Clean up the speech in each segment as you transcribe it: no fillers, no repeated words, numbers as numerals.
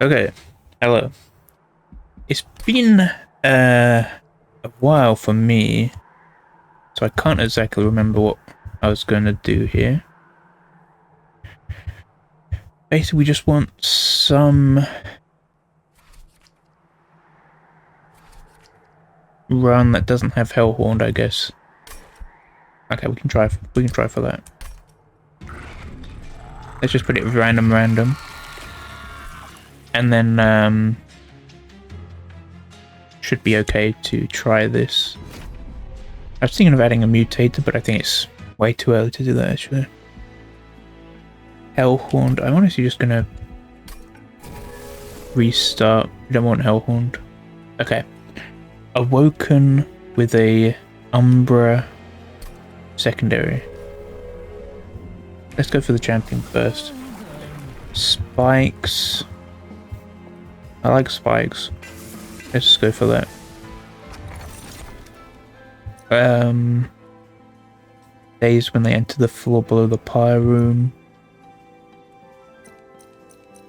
Okay, hello. It's been a while for me, so I can't exactly remember what I was going to do here. Basically, we just want some run that doesn't have Hellhorn, I guess. Okay, we can try. We can try for that. Let's just put it random, and then should be okay to try this. I was thinking of adding a mutator, but I think it's way too early to do that actually. Hellhorned. I'm honestly just gonna restart. We don't want Hellhorned. Okay. Awoken with a Umbra secondary. Let's go for the champion first. Spikes. I like spikes. Let's just go for that. Days when they enter the floor below the pyre room.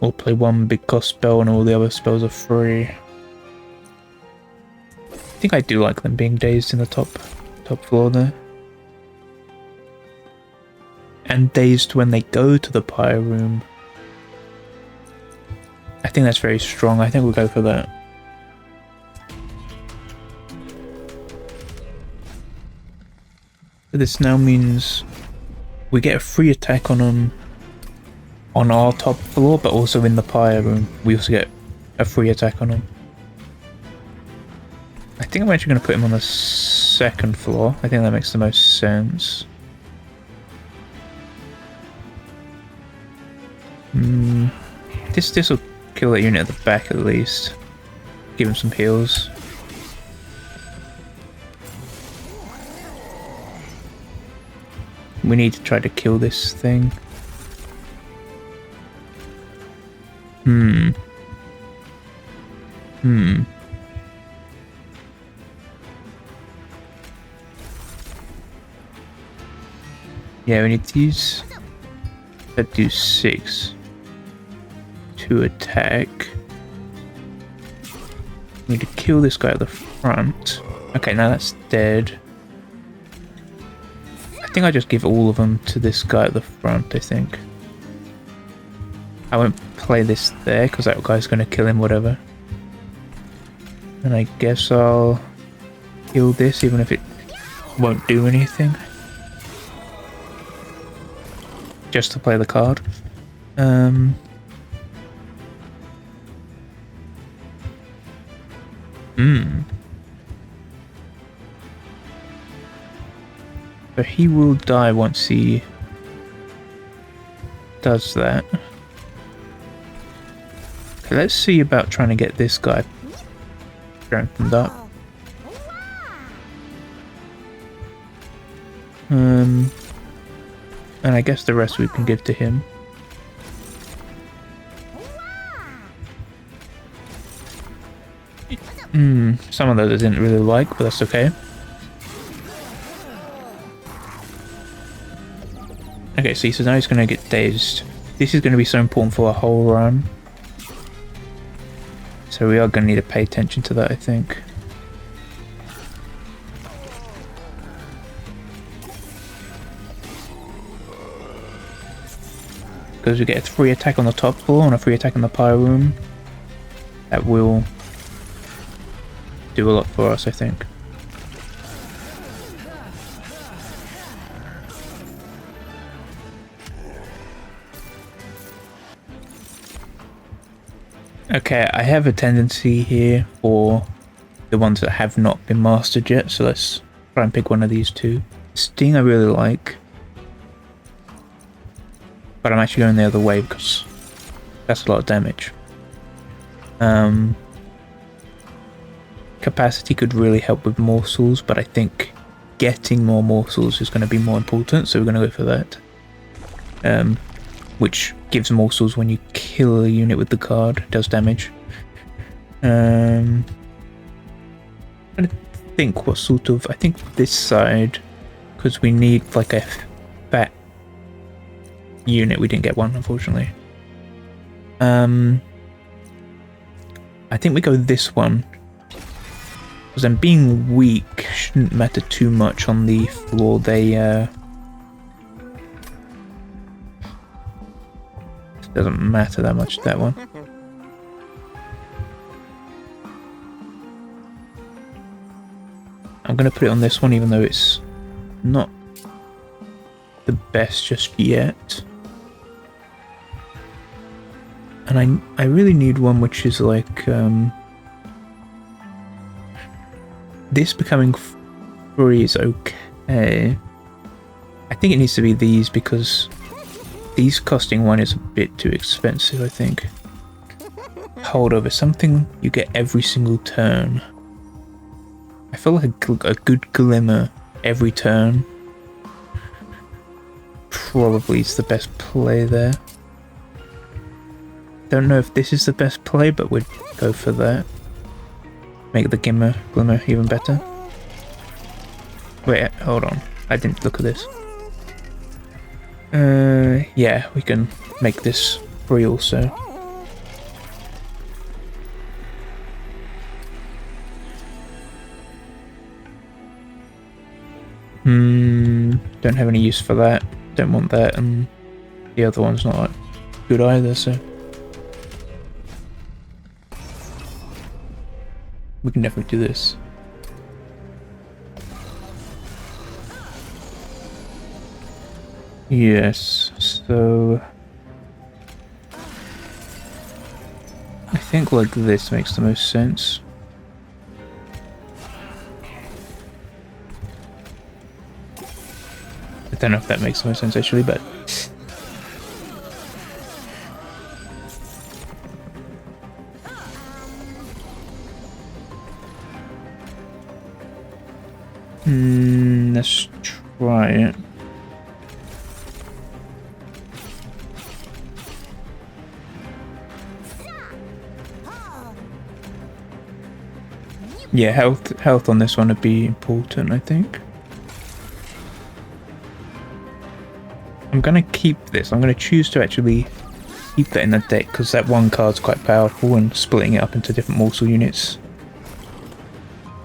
We'll play one big cost spell and all the other spells are free. I think I do like them being dazed in the top floor there. And dazed when they go to the pyre room. I think that's very strong. I think we'll go for that. This now means we get a free attack on them on our top floor, but also in the pyre room we also get a free attack on them. I think I'm actually going to put him on the second floor. I think that makes the most sense. This will kill that unit at the back at least. Give him some heals. We need to try to kill this thing. Yeah, we need these that do 6 to attack. We need to kill this guy at the front. Okay, now that's dead. I think I just give all of them to this guy at the front, I think. I won't play this there because that guy's going to kill him, whatever. And I guess I'll kill this even if it won't do anything. Just to play the card. So he will die once he does that. Okay, let's see about trying to get this guy strengthened up. And I guess the rest we can give to him. Some of those I didn't really like, but that's okay. Okay, see, so now he's going to get dazed. This is going to be so important for a whole run. So we are going to need to pay attention to that, I think. Because we get a free attack on the top floor and a free attack in the pyre room. That will do a lot for us, I think. Okay, I have a tendency here for the ones that have not been mastered yet, so let's try and pick one of these two. Sting I really like. But I'm actually going the other way because that's a lot of damage. Capacity could really help with morsels, but I think getting more morsels is going to be more important, so we're going to go for that. Which gives morsels when you kill a unit with the card, does damage. I think what sort of... I think this side, because we need like a fat unit. We didn't get one, unfortunately. I think we go this one. Because then being weak shouldn't matter too much on the floor they doesn't matter that much, that one. I'm gonna put it on this one even though it's not the best just yet. And I really need one which is like this becoming free is okay. I think it needs to be these because these costing one is a bit too expensive, I think. Holdover, something you get every single turn. I feel like a good glimmer every turn probably is the best play there. Don't know if this is the best play, but we'd go for that. Make the glimmer even better. Wait, hold on. I didn't look at this. Yeah, we can make this free also. Don't have any use for that. Don't want that, and the other one's not good either, so we can definitely do this. Yes, so I think like this makes the most sense. I don't know if that makes the most sense actually, but let's try it. Yeah, health on this one would be important, I think. I'm gonna keep this. I'm gonna choose to actually keep that in the deck because that one card's quite powerful and splitting it up into different morsel units.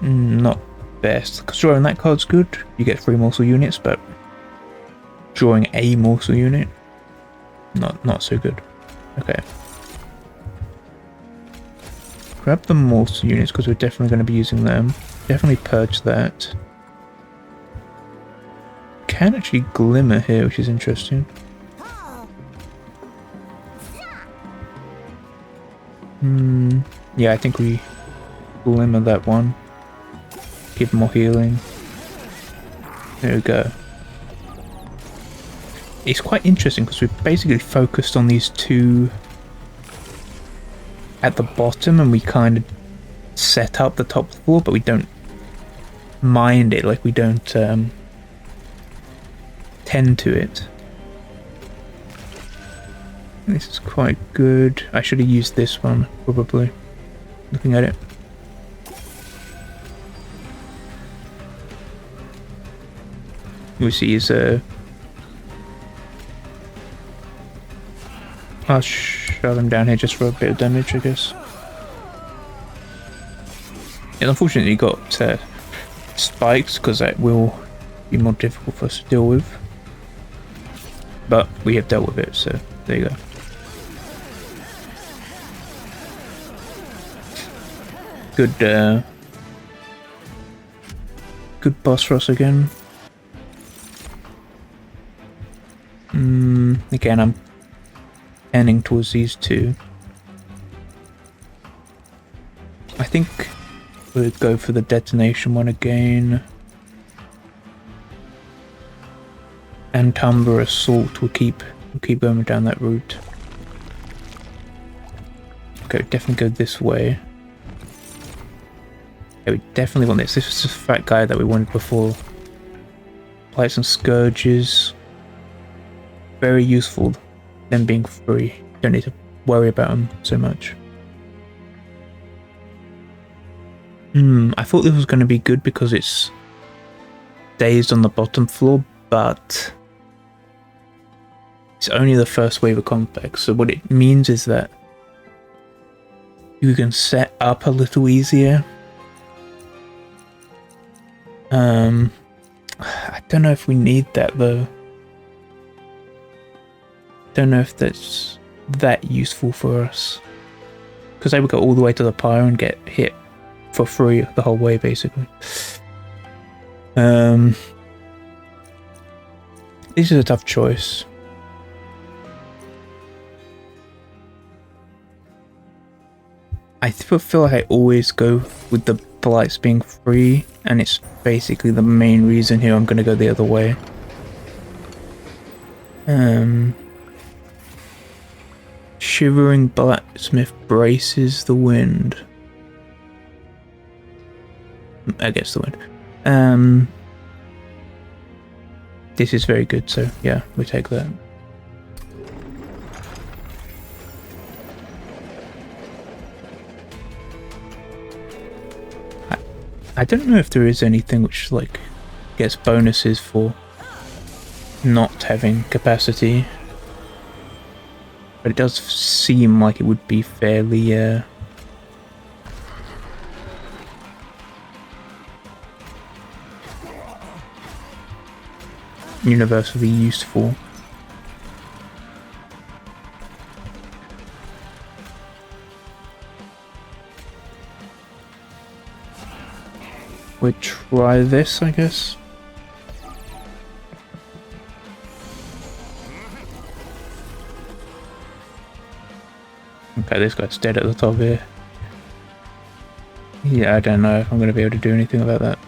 Not best. Because drawing that card's good. You get 3 morsel units, but drawing a morsel unit, not so good. Okay. Grab the morsel units because we're definitely going to be using them. Definitely purge that. Can actually glimmer here, which is interesting. Yeah, I think we glimmer that one. Give more healing. There we go. It's quite interesting because we've basically focused on these two at the bottom and we kind of set up the top floor, but we don't mind it, like we don't tend to it. This is quite good. I should have used this one, probably, looking at it. We see is I'll shove him down here just for a bit of damage, I guess. And unfortunately he got spikes because that will be more difficult for us to deal with. But we have dealt with it, so there you go. Good boss rush again. Again, I'm tending towards these two. I think we'll go for the detonation one again. And Tumber Assault will keep going down that route. Okay, definitely go this way. Yeah, we definitely want this. This was the fat guy that we wanted before. Apply some Scourges. Very useful, them being free. Don't need to worry about them so much. I thought this was going to be good because it's dazed on the bottom floor, but it's only the first wave of complex. So what it means is that you can set up a little easier. I don't know if we need that though. Don't know if that's that useful for us. Because I would go all the way to the pyre and get hit for free the whole way, basically. This is a tough choice. I feel like I always go with the blights being free, and it's basically the main reason here I'm going to go the other way. Shivering blacksmith braces the wind. Against the wind. This is very good, so yeah, we take that. I don't know if there is anything which like gets bonuses for not having capacity, but it does seem like it would be fairly universally useful. We'll try this, I guess. Okay, this guy's dead at the top here. Yeah, I don't know if I'm going to be able to do anything about that.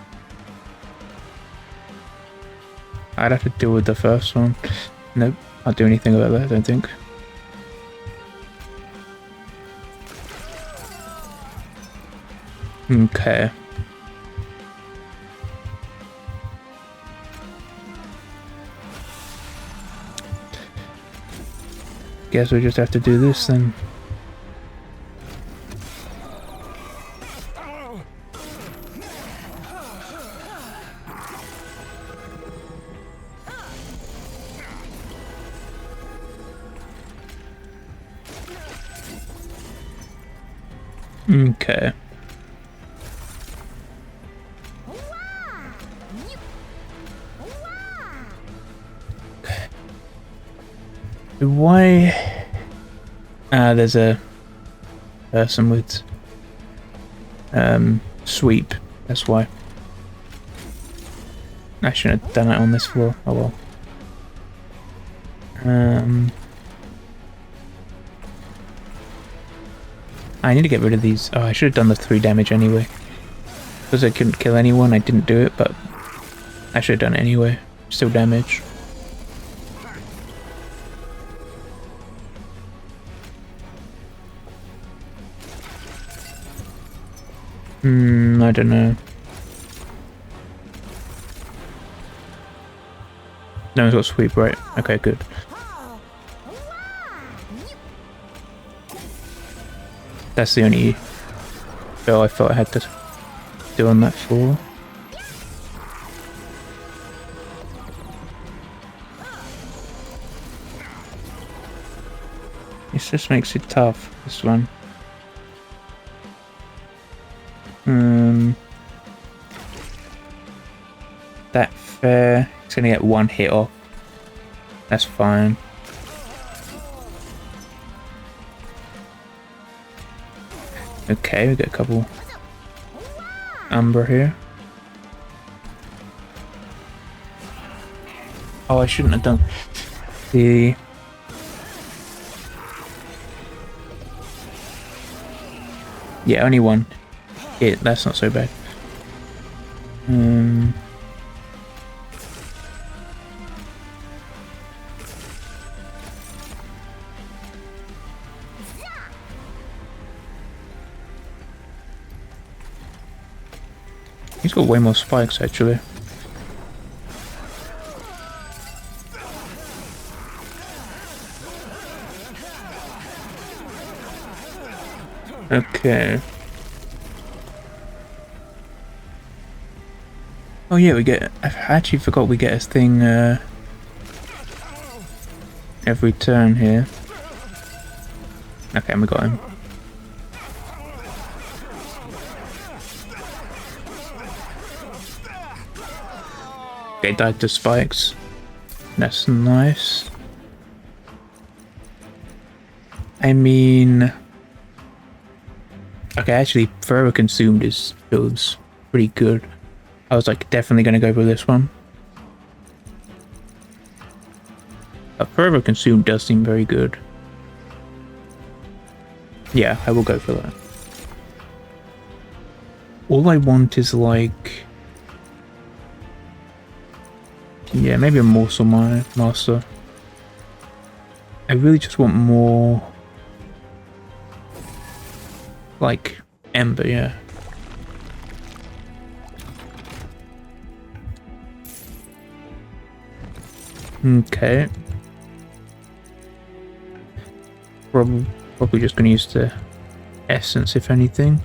I'd have to deal with the first one. Nope, can't do anything about that, I don't think. Okay. Guess we just have to do this then. Okay. Why? There's a person with sweep. That's why. I shouldn't have done it on this floor. Oh well. I need to get rid of these. Oh, I should have done the 3 damage anyway. Because I couldn't kill anyone, I didn't do it, but I should have done it anyway. Still damage. I don't know. No one's got sweep, right? Okay, good. That's the only spell I felt I had to do on that floor. It just makes it tough, this one. That fair. It's gonna get 1 hit off. That's fine. Okay, we got a couple Umbra here. Oh, I shouldn't have done the... Yeah, only 1 hit. That's not so bad. He's got way more spikes, actually. Okay. Oh yeah, we get... I actually forgot we get a thing every turn here. Okay, and we got him. They died to spikes. That's nice. I mean... Okay, actually, Forever Consumed feels pretty good. I was like definitely going to go for this one. But Forever Consumed does seem very good. Yeah, I will go for that. All I want is like... Yeah, maybe a Morsel Master. I really just want more... like Ember, yeah. Okay. Probably just gonna use the essence if anything.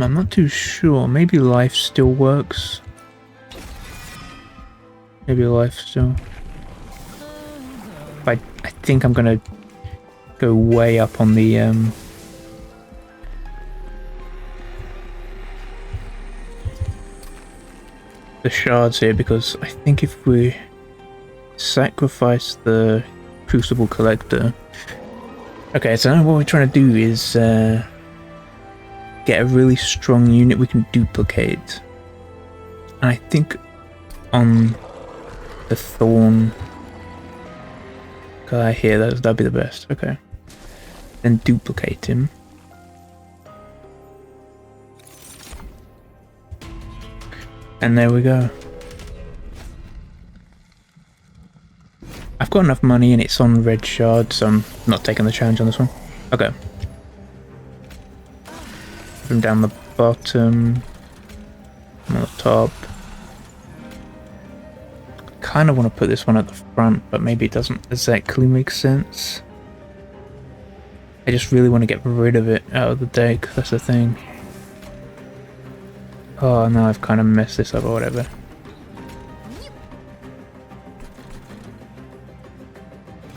I'm not too sure. Maybe life still works. Maybe life still. I think I'm gonna go way up on the shards here, because I think if we sacrifice the Crucible Collector... Okay, so now what we're trying to do is get a really strong unit we can duplicate. And I think on the Thorn guy here, that'd be the best. Okay. Then duplicate him. And there we go. I've got enough money and it's on red shard, so I'm not taking the challenge on this one. Okay. From down the bottom, on the top. Kind of want to put this one at the front, but maybe it doesn't exactly make sense. I just really want to get rid of it out of the deck, that's the thing. Oh no, I've kind of messed this up or whatever.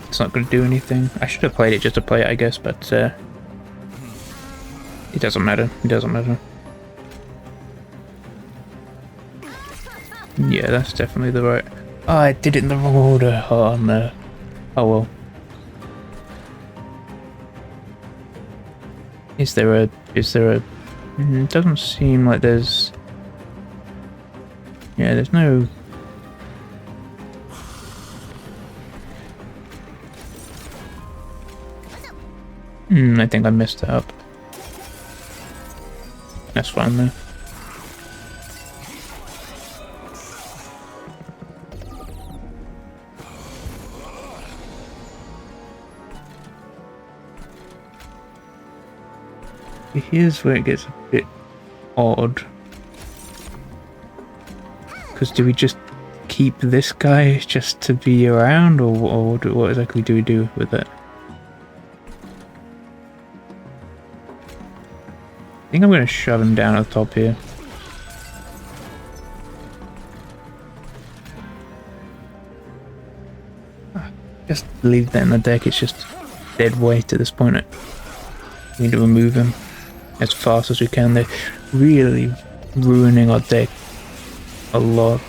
It's not going to do anything. I should have played it just to play it, I guess, but it doesn't matter. It doesn't matter. Yeah, that's definitely the right... Oh, I did it in the wrong order. Oh no. Oh well. Is there a... It doesn't seem like there's... Yeah, there's no... I think I messed it up. That's fine though. Here's where it gets a bit odd. Because do we just keep this guy just to be around, or what exactly do we do with it? I think I'm going to shove him down at the top here. Just leave that in the deck, it's just dead weight at this point. We need to remove him as fast as we can. They're really ruining our deck a lot.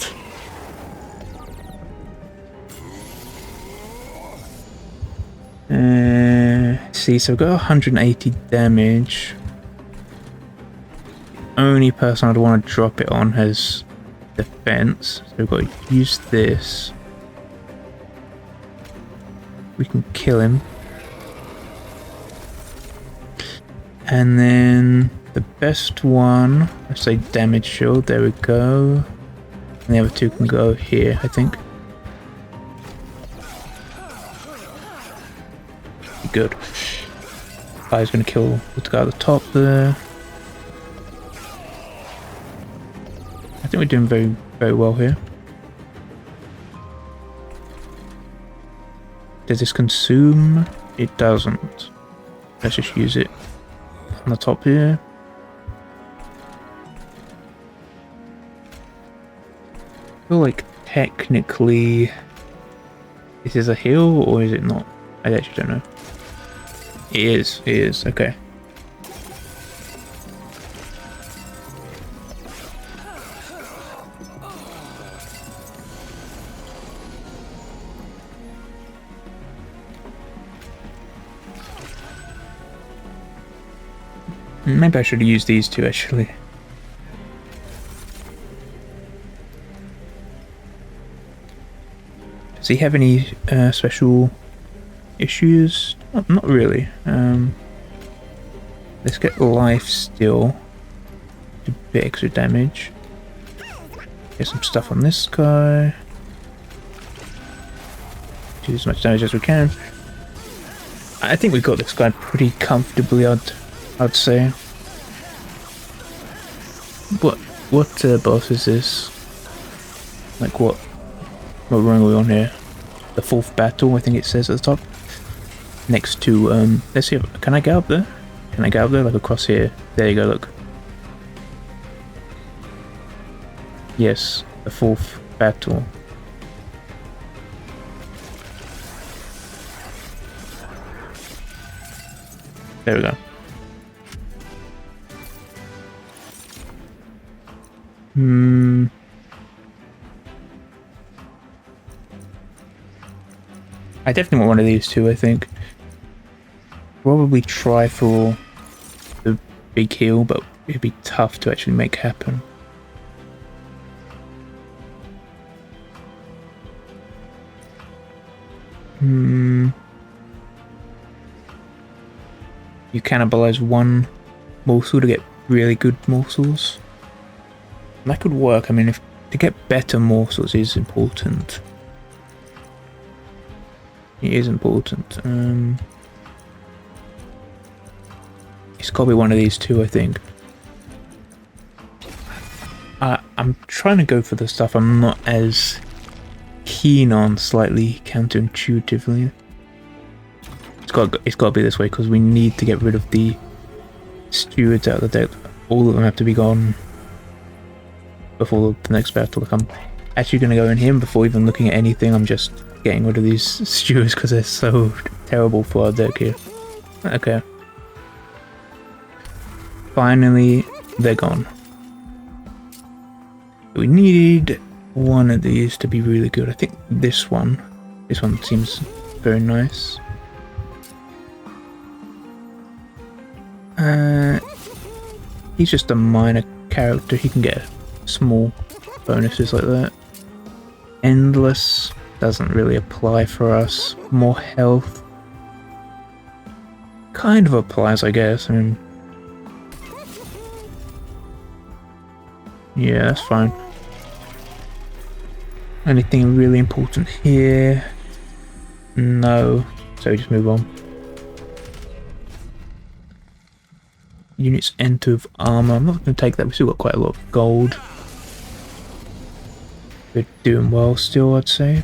See, so we've got 180 damage. Only person I'd want to drop it on has defense, so we've got to use this. We can kill him. And then the best one, let's say damage shield, there we go. And the other two can go here, I think. Good. Guy's gonna kill the guy at the top there. I think we're doing very, very well here. Does this consume? It doesn't. Let's just use it on the top here. I feel like technically this is a heal, or is it not? I actually don't know. It is, okay. Maybe I should use these two actually. Does he have any special issues? Not really. Let's get life steal. Do a bit extra damage. Get some stuff on this guy. Do as much damage as we can. I think we got this guy pretty comfortably. I'd say. What boss is this? Like what rang are we on here? The 4th battle, I think it says at the top. Next to let's see. Can I get up there? Can I get up there? Like across here? There you go. Look. Yes, the 4th battle. There we go. I definitely want one of these two, I think. Probably try for the big heal, but it'd be tough to actually make happen. You cannibalize one morsel to get really good morsels. And that could work. I mean, if to get better morsels is important. It is important. It's got to be one of these two, I think. I'm trying to go for the stuff I'm not as keen on, slightly counterintuitively. It's got to be this way because we need to get rid of the stewards out of the deck. All of them have to be gone before the next battle. Like I'm actually going to go in here before even looking at anything. I'm just getting rid of these stewards because they're so terrible for our deck here. Okay. Finally, they're gone. We need one of these to be really good. I think this one seems very nice. He's just a minor character. He can get small bonuses like that. Endless doesn't really apply for us. More health kind of applies, I guess. I mean, yeah, that's fine. Anything really important here? No. So we just move on. Units enter with armor. I'm not going to take that. We've still got quite a lot of gold. We're doing well still, I'd say.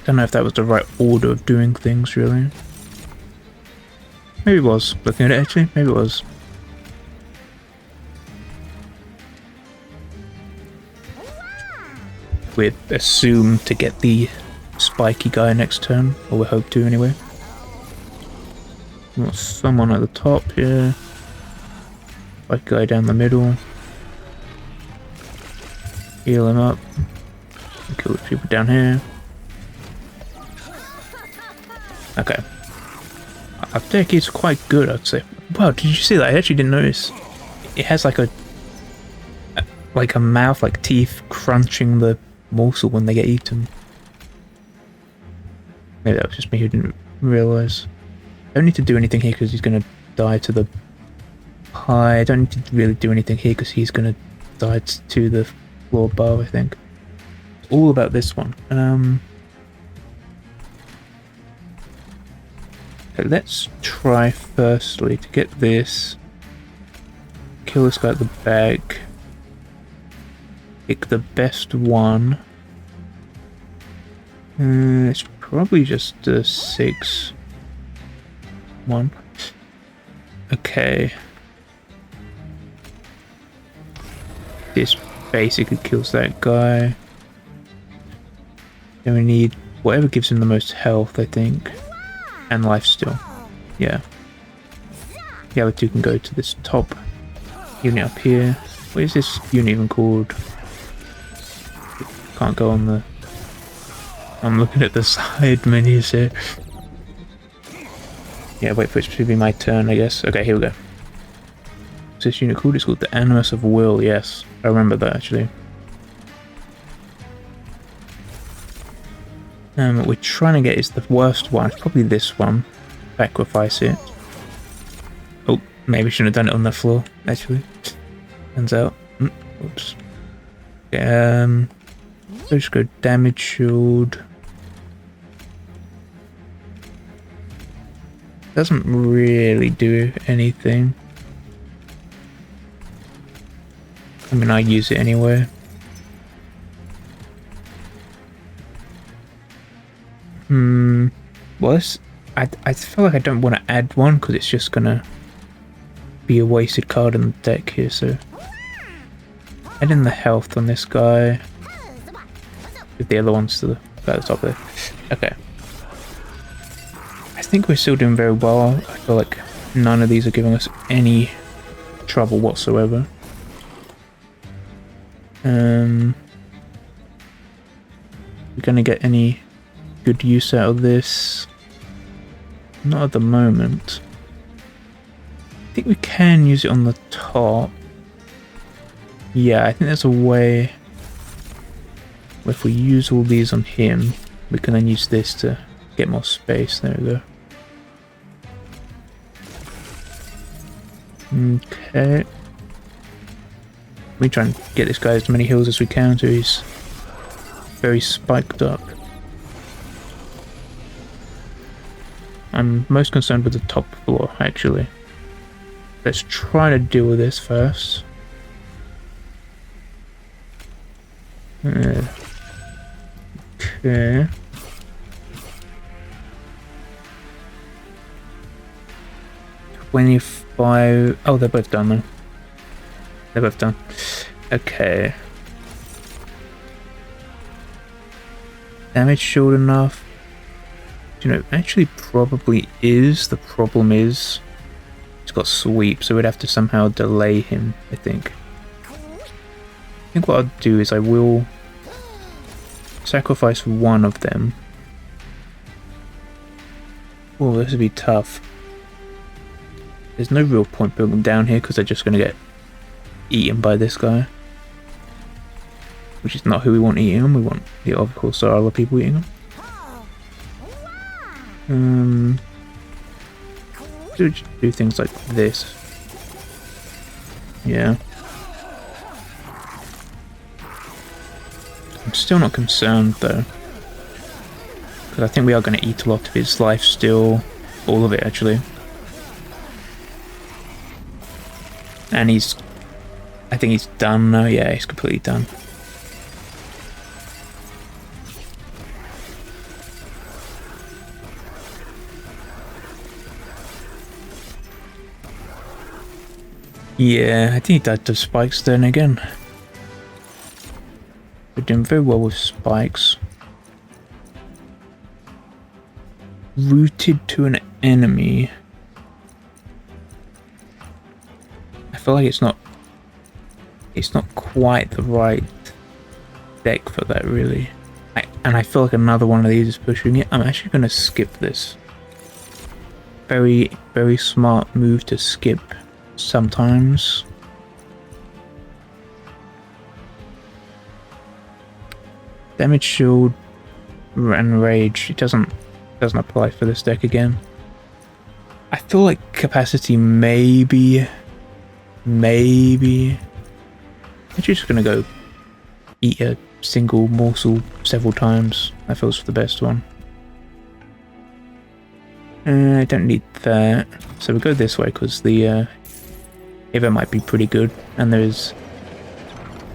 Don't know if that was the right order of doing things, really. Maybe it was. Looking at it, actually. Maybe it was. We assume to get the spiky guy next turn, or we hope to anyway. Got someone at the top here. Spiky guy down the middle. Heal him up. Kill the people down here. Okay. Our deck is quite good, I'd say. Wow, did you see that? I actually didn't notice. It has like a mouth, like teeth crunching the morsel when they get eaten. Maybe that was just me who didn't realise. I don't need to do anything here because he's going to die to the pie. I don't need to really do anything here because he's going to die to the floor above, I think. It's all about this one. Okay, let's try firstly to get this. Kill this guy at the back. Pick the best one. It's probably just a 6-1. Okay. This basically kills that guy. Then we need whatever gives him the most health, I think. And life still. Yeah. The other two can go to this top unit up here. What is this unit even called? Can't go on the... I'm looking at the side menus here. Yeah, wait for it to be my turn, I guess. Okay, here we go. What's this unit called? It's called the Animus of Will, yes. I remember that, actually. What we're trying to get is the worst one. It's probably this one. Sacrifice it. Oh, maybe shouldn't have done it on the floor, actually. Turns out. Oops. So just go damage shield. Doesn't really do anything. I mean, I use it anyway. Well, I feel like I don't want to add one because it's just gonna be a wasted card in the deck here, so add in the health on this guy. With the other ones to the guy at the top there. Okay. I think we're still doing very well. I feel like none of these are giving us any trouble whatsoever. We're gonna get any good use out of this? Not at the moment. I think we can use it on the top. Yeah, I think there's a way where if we use all these on him, we can then use this to get more space. There we go. Okay. We try and get this guy as many heals as we can, so he's very spiked up. I'm most concerned with the top floor, actually. Let's try to deal with this first. Okay. $25. Oh, they're both done, though. They're both done. Okay. Damage shield enough. You know, actually probably is. The problem is he's got sweep, so we'd have to somehow delay him, I think. I think what I'll do is I will sacrifice one of them. Oh, this would be tough. There's no real point building down here because they're just going to get eaten by this guy. Which is not who we want eating them. We want the of course there are other people eating them. Do things like this. Yeah. I'm still not concerned though. Because I think we are going to eat a lot of his life still. All of it actually. And I think he's done now. Yeah, he's completely done. Yeah, I think he died to spikes then again. We're doing very well with spikes. Rooted to an enemy. I feel like it's not quite the right deck for that really. And I feel like another one of these is pushing it. I'm actually going to skip this. Very, very smart move to skip sometimes. Damage shield and rage. It doesn't apply for this deck again. I feel like capacity maybe. I'm just gonna go eat a single morsel several times. That feels the best one. I don't need that, so we go this way because the event might be pretty good, and there's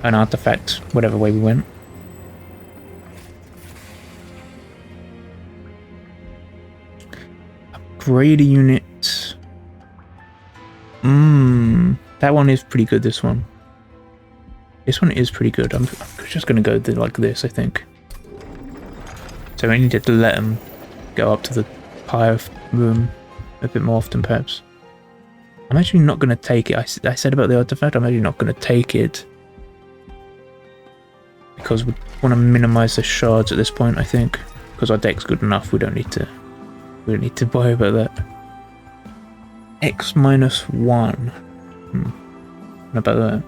an artifact whatever way we went. Upgrade a unit. That one is pretty good, this one. This one is pretty good. I'm just going to go like this, I think. So we need to let them go up to the higher room a bit more often, perhaps. I'm actually not going to take it. I said about the artifact, I'm actually not going to take it. Because we want to minimize the shards at this point, I think. Because our deck's good enough, we don't need to worry about that. X minus 1. What about that?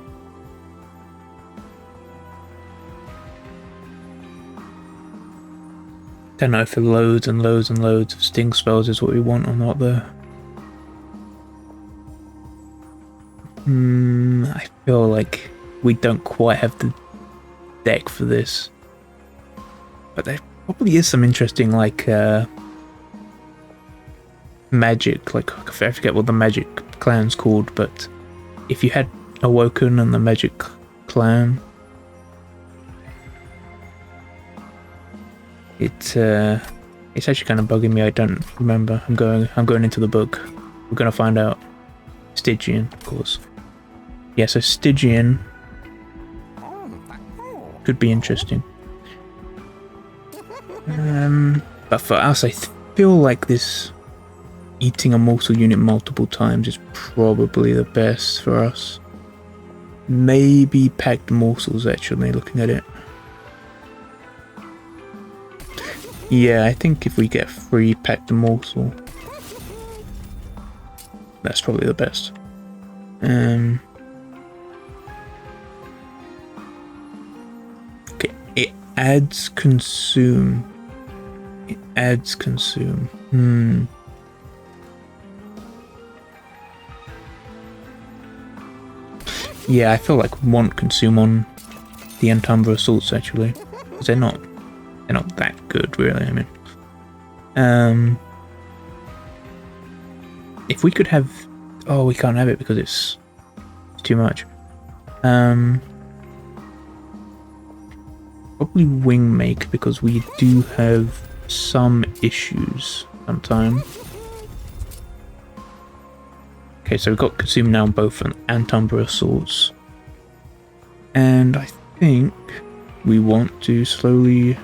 Don't know if the loads and loads and loads of sting spells is what we want or not though. I feel like we don't quite have the deck for this. But there probably is some interesting like magic, like I forget what the magic clan's called, but if you had Awoken and the magic clan, it's actually kind of bugging me. I don't remember. I'm going into the book. We're gonna find out. Stygian, of course. Yeah, so Stygian could be interesting. But for us, I feel like this eating a mortal unit multiple times is probably the best for us. Maybe packed morsels, actually, looking at it. Yeah, I think if we get free packed morsel, that's probably the best. Okay, it adds consume. It adds consume. Yeah, I feel like we want consume on the Entumbra assaults actually, because they're not that good really. I mean, if we could have, oh, we can't have it because it's too much. Probably wing make because we do have some issues sometimes. Okay, so we've got consume now on both Entumbra assaults, and I think we want to slowly.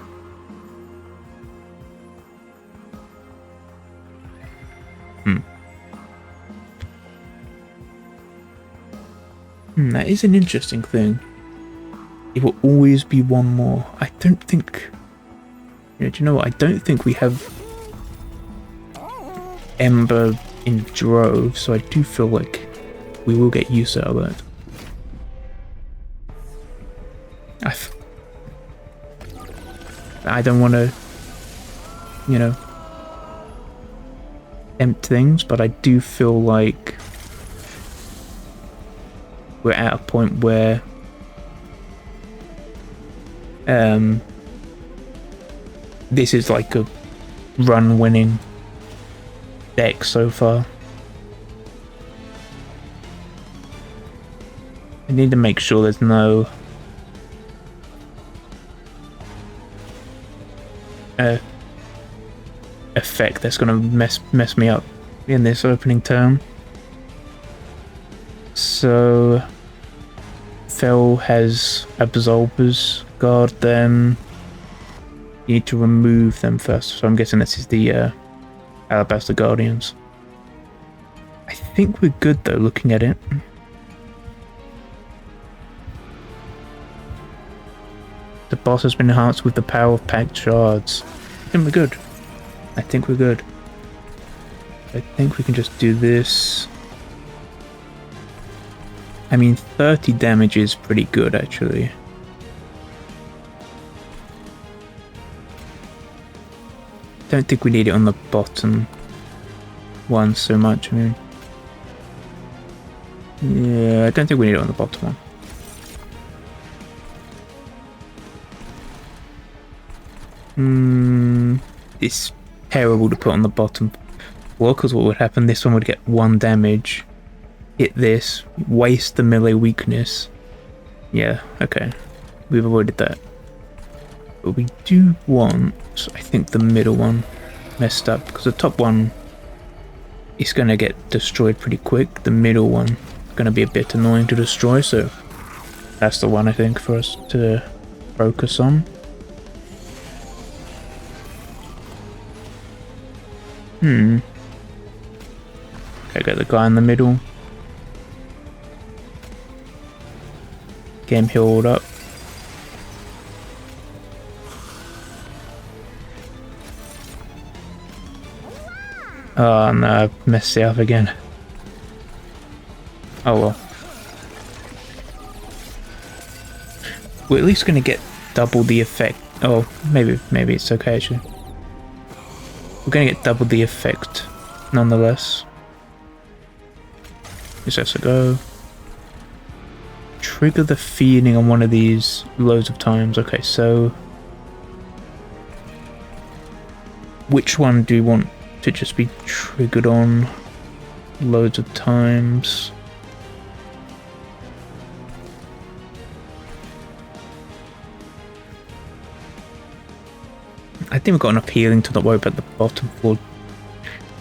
That is an interesting thing. It will always be one more. I don't think... do you know what? I don't think we have Ember in drove, so I do feel like we will get use out of that. I don't want to, tempt things, but I do feel like we're at a point where this is like a run-winning deck so far. I need to make sure there's no effect that's gonna mess me up in this opening turn. So Fel has absorbers, guard them. You need to remove them first, so I'm guessing this is the Alabaster Guardians. I think we're good though, looking at it. The boss has been enhanced with the power of packed shards. I think we're good. I think we're good. I think we can just do this. I mean, 30 damage is pretty good, actually. Don't think we need it on the bottom one so much. I mean, yeah, I don't think we need it on the bottom one. It's terrible to put on the bottom. Well, because what would happen, this one would get 1 damage. Hit this, waste the melee weakness. Yeah, okay. We've avoided that. But we do want, I think, the middle one messed up, because the top one is going to get destroyed pretty quick. The middle one is going to be a bit annoying to destroy, so that's the one I think for us to focus on. Okay, got the guy in the middle. Get him healed up. Oh no, I messed it up again. Oh well. We're at least gonna get double the effect. Oh, maybe it's okay actually. We're gonna get double the effect, nonetheless. Just has to go. Trigger the feeding on one of these loads of times. Okay, so which one do you want to just be triggered on loads of times? I think we've got enough healing to not worry about the bottom floor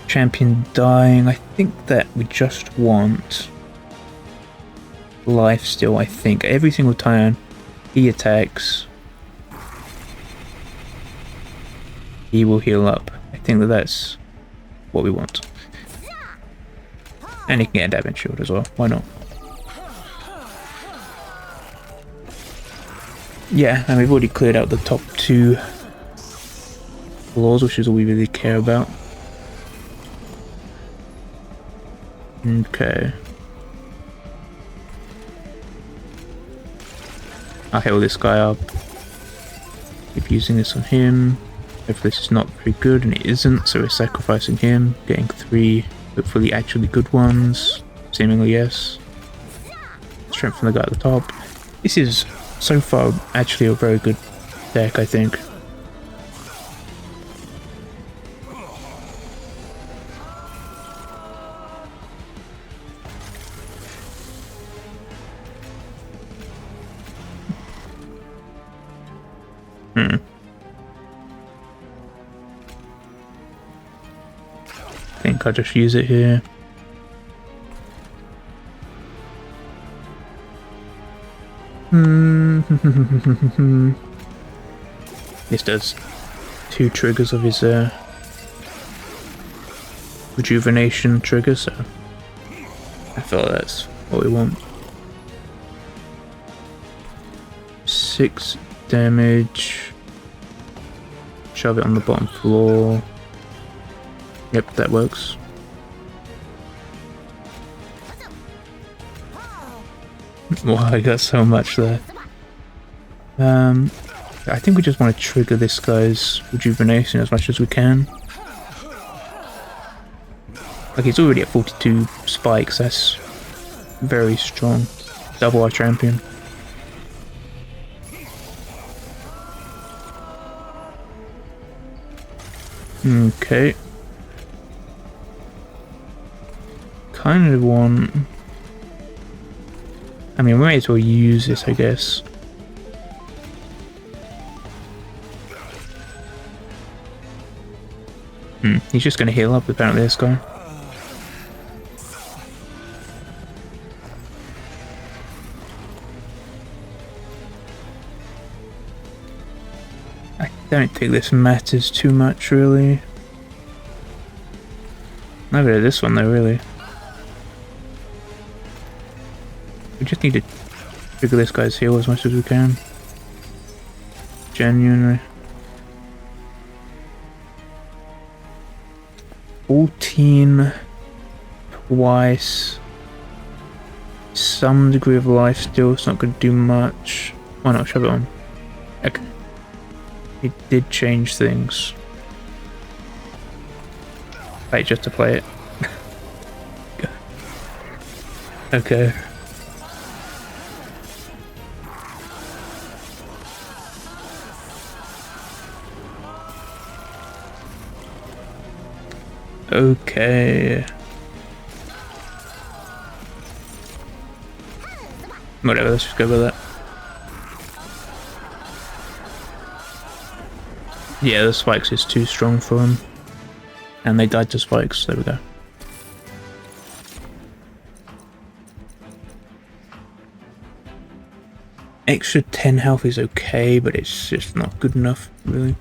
champion dying. I think that we just want life still, I think. Every single time he attacks, he will heal up. I think that that's what we want. And he can get a damage shield as well. Why not? Yeah, and we've already cleared out the top 2 floors, which is all we really care about. Okay. I'll heal this guy up. Keep using this on him. If this is not very good, and it isn't, so we're sacrificing him, getting 3 hopefully actually good ones. Seemingly yes. Strength from the guy at the top. This is so far actually a very good deck, I think. I think I'll just use it here. This does 2 triggers of his rejuvenation trigger, so I feel like that's what we want. 6 damage. Shove it on the bottom floor. Yep, that works. Wow, I got so much there. I think we just want to trigger this guy's rejuvenation as much as we can. Like, he's already at 42 spikes, that's very strong. Double our champion. Okay. Kind of want... I mean, we might as well use this, I guess. He's just going to heal up, apparently, this guy. I don't think this matters too much, really. Neither this one, though, really. We just need to trigger this guy's heal as much as we can. Genuinely. 14 twice. Some degree of life still, it's not going to do much. Why not shove it on? Okay. It did change things. Wait, just to play it. Okay. Okay. Whatever, let's just go with that. Yeah, the spikes is too strong for him. And they died to spikes, there we go. Extra 10 health is okay, but it's just not good enough, really.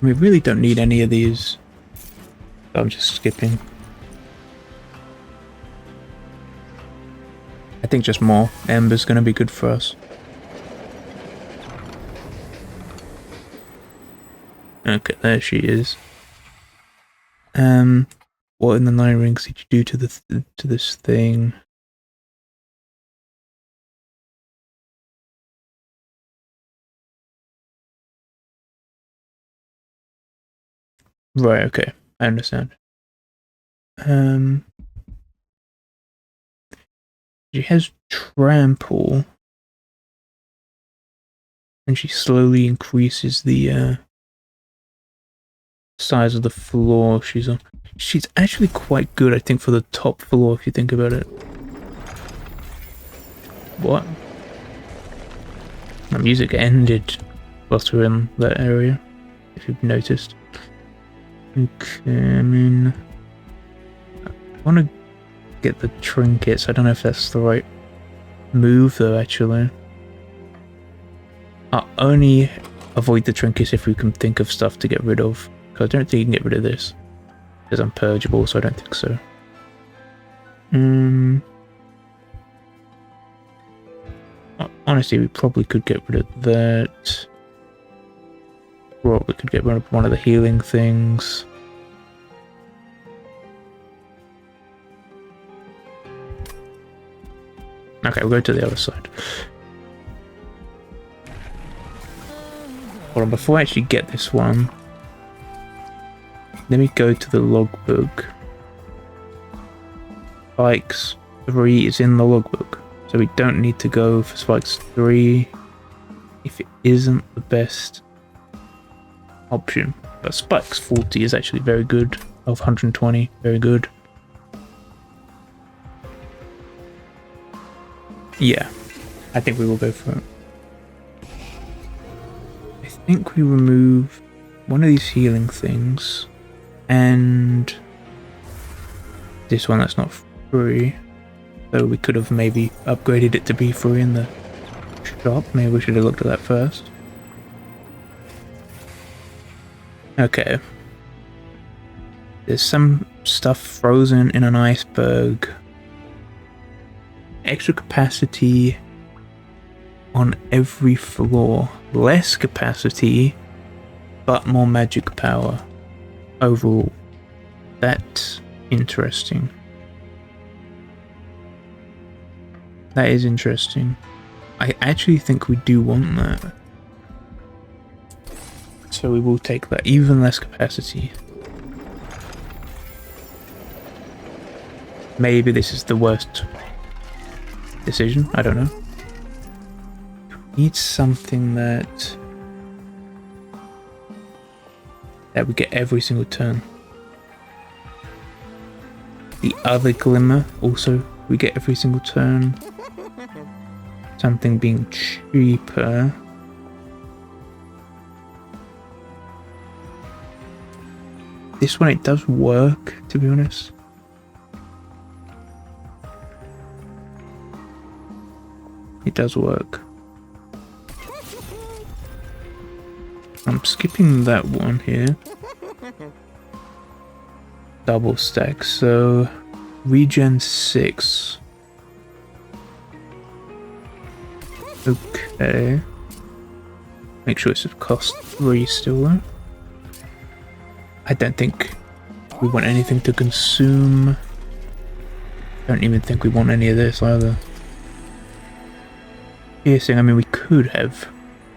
We really don't need any of these. I'm just skipping. I think just more Ember's gonna be good for us. Okay, there she is. What in the Nine Rings did you do to the to this thing? Right, okay. I understand. She has trample. And she slowly increases the size of the floor she's on. She's actually quite good, I think, for the top floor, if you think about it. What? The music ended whilst we were in that area, if you've noticed. Okay, I mean, I want to get the trinkets. I don't know if that's the right move, though, actually. I'll only avoid the trinkets if we can think of stuff to get rid of. Because I don't think you can get rid of this. Because I'm purgeable, so I don't think so. Honestly, we probably could get rid of that. Probably could get rid of one of the healing things. Okay, we'll go to the other side. Hold on, before I actually get this one, let me go to the logbook. Spikes 3 is in the logbook, so we don't need to go for Spikes 3 if it isn't the best option. But Spikes 40 is actually very good, of 120, very good. Yeah, I think we will go for it. I think we remove one of these healing things and this one that's not free. So we could have maybe upgraded it to be free in the shop. Maybe we should have looked at that first. Okay. There's some stuff frozen in an iceberg. Extra capacity on every floor. Less capacity, but more magic power overall. That's interesting. That is interesting. I actually think we do want that. So we will take that. Even less capacity. Maybe this is the worst decision. I don't know. Need something that we get every single turn. The other glimmer also we get every single turn. Something being cheaper. This one, it does work, to be honest. It does work. I'm skipping that one here. Double stack, so regen 6. Okay. Make sure it's at cost 3 still though. I don't think we want anything to consume. Don't even think we want any of this either. Piercing, I mean we could have.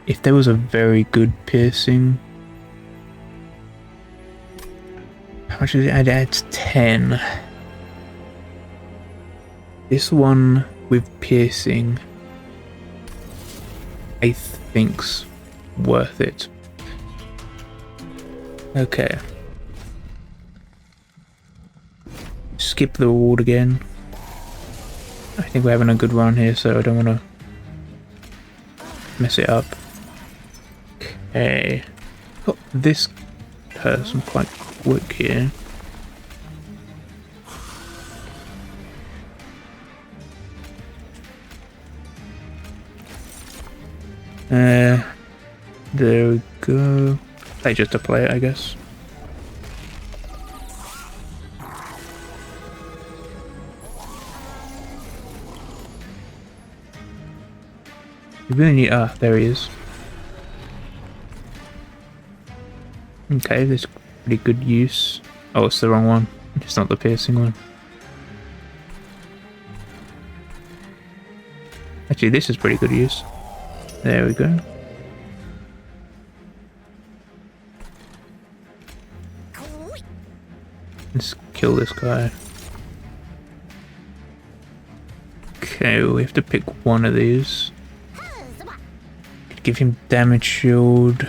If there was a very good piercing. How much is it? I'd add 10. This one with piercing, I think's worth it. Okay. Skip the reward again. I think we're having a good run here, so I don't want to mess it up. Okay. Got this person quite quick here. There we go. Play just to play it, I guess. You really need. Ah, there he is. Okay, this is pretty good use. Oh, it's the wrong one. It's not the piercing one. Actually, this is pretty good use. There we go. Let's kill this guy. Okay, we have to pick one of these. Give him damage shield.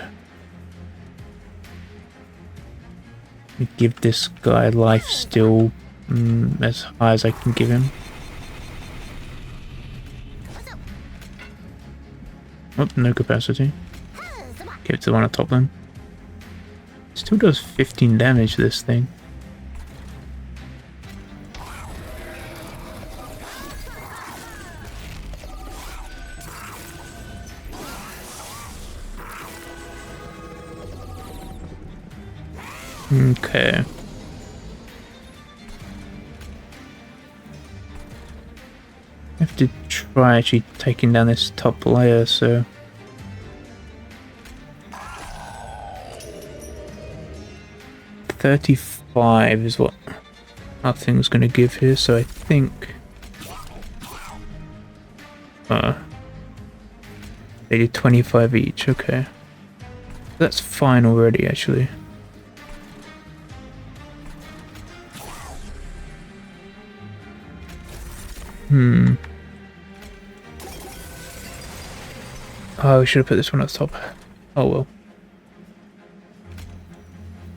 We give this guy life steal as high as I can give him. Oh, no capacity. Give it to the one on top then. Still does 15 damage, this thing. Okay. I have to try actually taking down this top layer, so... $35 is what our thing's gonna give here, so I think... they did 25 each, okay. That's fine already, actually. Oh, we should have put this one at the top. Oh well.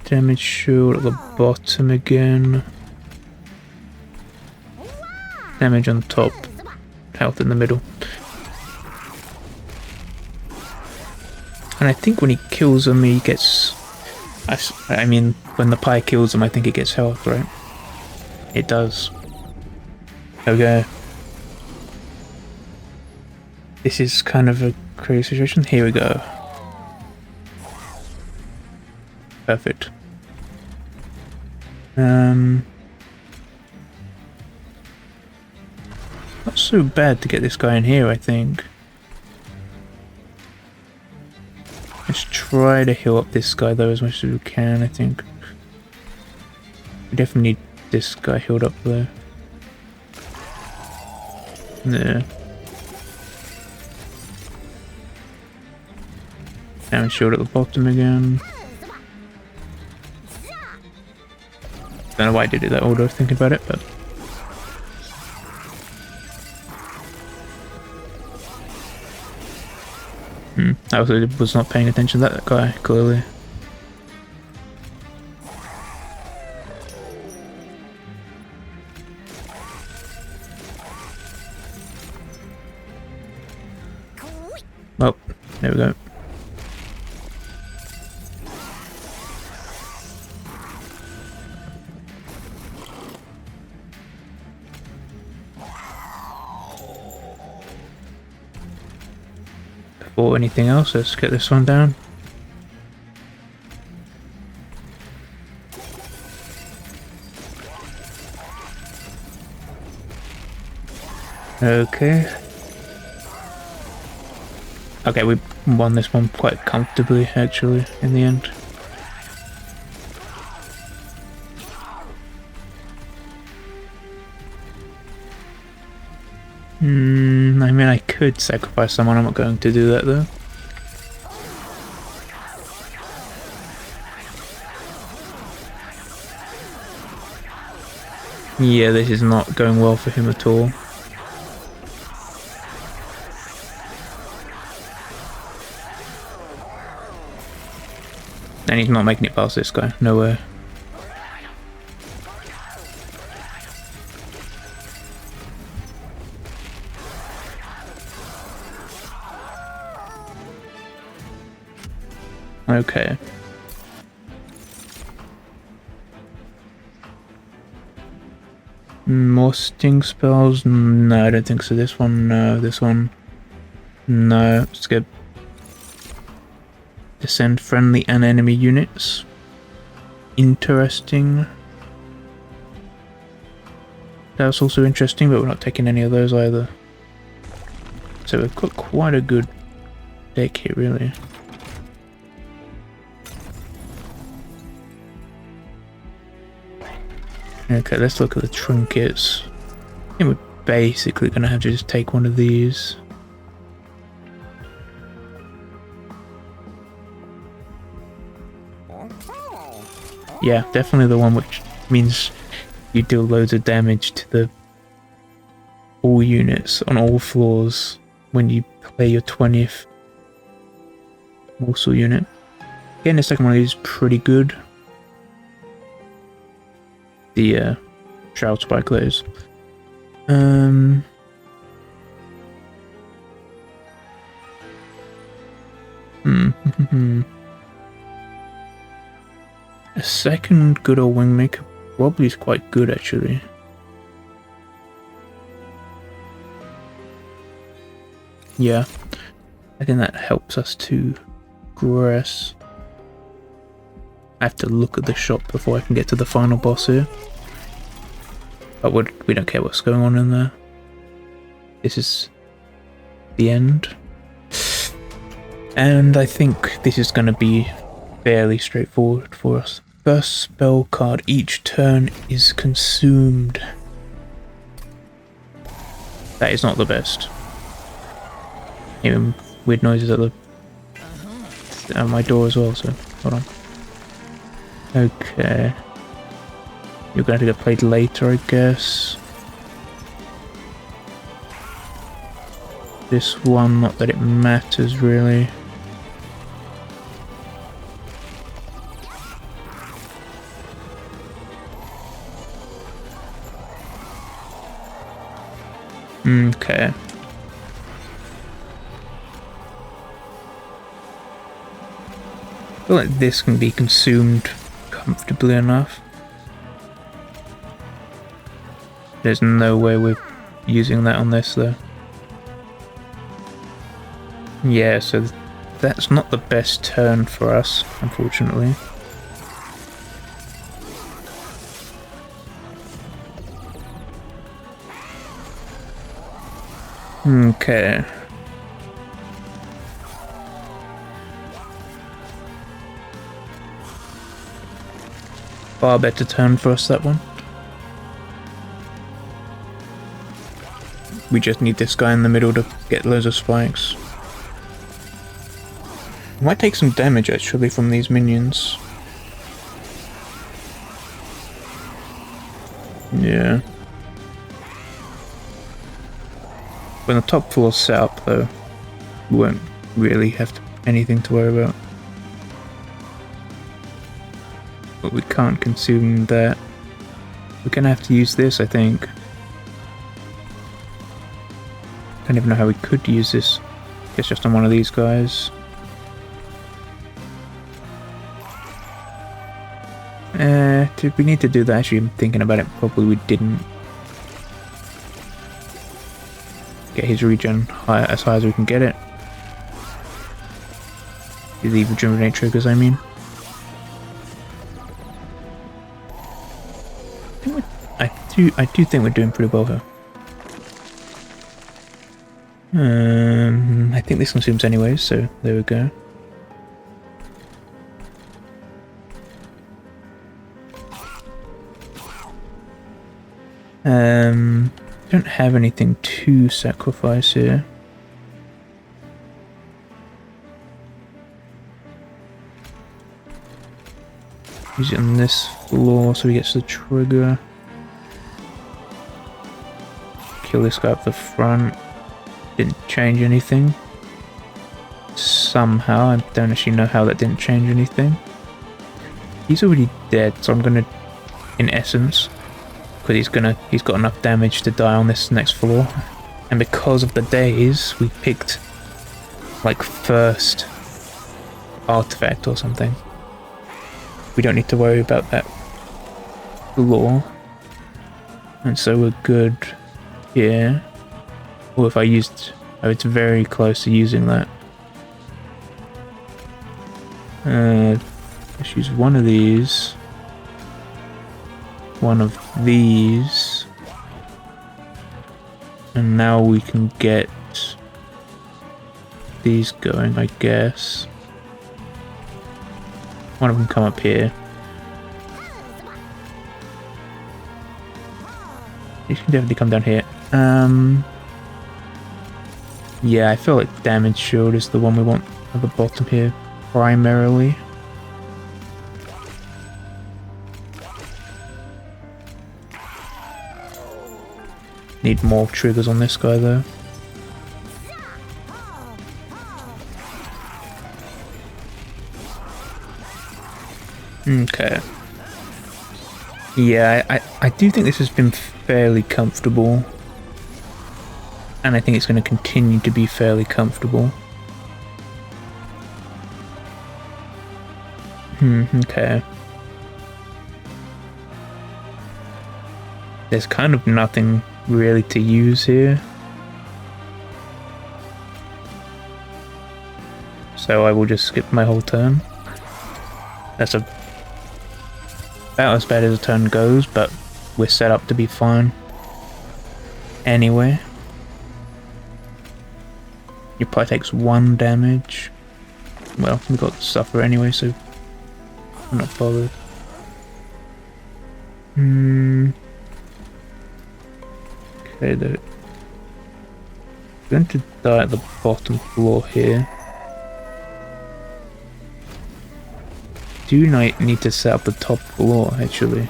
Damage shield at the bottom again. Damage on top. Health in the middle. And I think when he kills him, he gets... I mean, when the pie kills him, I think it gets health, right? It does. Okay. This is kind of a crazy situation. Here we go. Perfect. Not so bad to get this guy in here, I think. Let's try to heal up this guy though as much as we can, I think. We definitely need this guy healed up though. There. Damage shield at the bottom again. Don't know why I did it that order, thinking about it, but... I also was not paying attention to that guy, clearly. Oh, there we go. Before anything else, let's get this one down. Okay. Okay, we won this one quite comfortably, actually, in the end. I mean, I could sacrifice someone, I'm not going to do that though. Yeah, this is not going well for him at all. And he's not making it past this guy, no way. Okay. More sting spells? No, I don't think so. This one, no. This one, no. Let's get... Descend friendly and enemy units. Interesting. That's also interesting, but we're not taking any of those either. So we've got quite a good deck here, really. Okay, let's look at the trinkets. I think we're basically gonna have to just take one of these. Yeah, definitely the one which means you deal loads of damage to the all units on all floors when you play your 20th morsel unit. Again, the second one is pretty good. The Shroud Spike those. A second good old Wingmaker probably is quite good actually. Yeah, I think that helps us to progress. I have to look at the shop before I can get to the final boss here. But we don't care what's going on in there. This is the end. And I think this is going to be fairly straightforward for us. First spell card each turn is consumed. That is not the best. Even weird noises at my door as well, so hold on. Okay. You're going to get played later, I guess. This one, not that it matters really. Okay. I feel like this can be consumed comfortably enough. There's no way we're using that on this though. Yeah, so that's not the best turn for us, unfortunately. Okay. Far better turn for us, that one. We just need this guy in the middle to get loads of spikes. Might take some damage actually from these minions. Yeah. When the top floor's set up though, we won't really have anything to worry about. But we can't consume that. We're gonna have to use this, I think. Don't even know how we could use this. Guess just on one of these guys. Did we need to do that? Actually, I'm thinking about it, probably we didn't. Get his regen as high as we can get it. The regenerate triggers, I mean. I do think we're doing pretty well here. I think this consumes anyways, so there we go. Don't have anything to sacrifice here. Use it on this floor so he gets the trigger. Kill this guy up the front. Didn't change anything. Somehow, I don't actually know how that didn't change anything. He's already dead, so I'm gonna, in essence, because he's got enough damage to die on this next floor. And because of the days, we picked like first artifact or something. We don't need to worry about that floor. And so we're good here. Or if I used... Oh, it's very close to using that. Let's use one of these. One of these. And now we can get these going, I guess. One of them come up here. You can definitely come down here. Yeah, I feel like damage shield is the one we want at the bottom here, primarily. Need more triggers on this guy though. Okay. Yeah, I do think this has been fairly comfortable. And I think it's going to continue to be fairly comfortable. Okay. There's kind of nothing really to use here. So I will just skip my whole turn. That's about as bad as a turn goes, but we're set up to be fine. Anyway. Your probably takes 1 damage. Well, we got Suffer anyway, so I'm not bothered. Okay, they're going to die at the bottom floor here. Do need to set up the top floor, actually.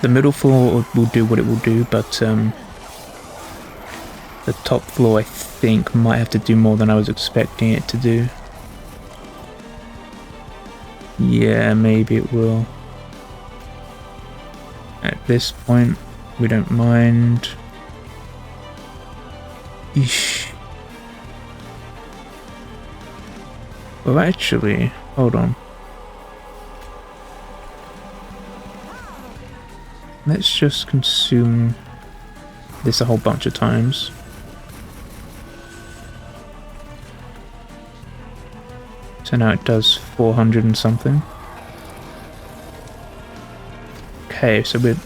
The middle floor will do what it will do, but the top floor I think might have to do more than I was expecting it to do. Yeah, maybe it will. At this point, we don't mind. Eesh. Well, actually, hold on. Let's just consume this a whole bunch of times. So now it does 400 and something. Okay, so we're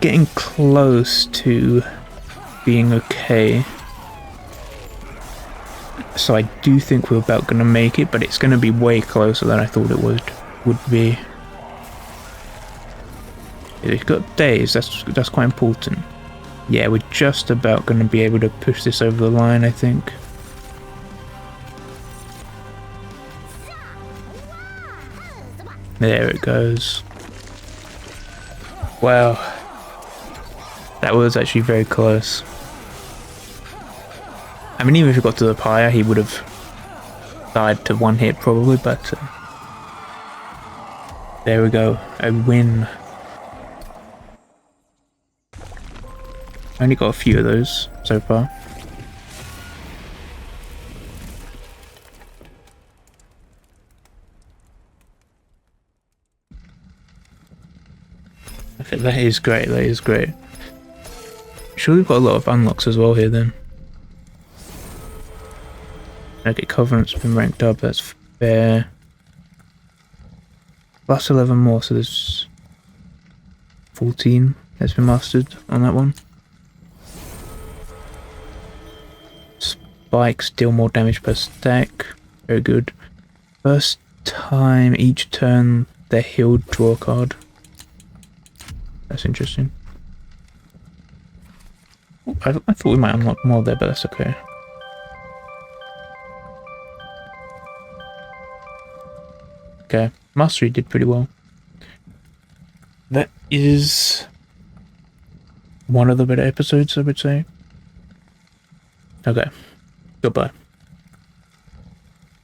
getting close to being okay. So I do think we're about going to make it, but it's going to be way closer than I thought it would be. We've got days, that's quite important. Yeah, we're just about going to be able to push this over the line, I think. There it goes. Wow. That was actually very close. I mean, even if he got to the pyre, he would have died to 1 hit probably, but there we go, a win. I only got a few of those so far. Okay, that is great, that is great. Sure, we've got a lot of unlocks as well here then. Okay, Covenant's been ranked up, that's fair. Plus 11 more, so there's 14 that's been mastered on that one. Spikes deal more damage per stack, very good. First time each turn they're healed, draw a card. That's interesting. I thought we might unlock more there, but that's okay. Okay, Mastery did pretty well. That is one of the better episodes, I would say. Okay, goodbye.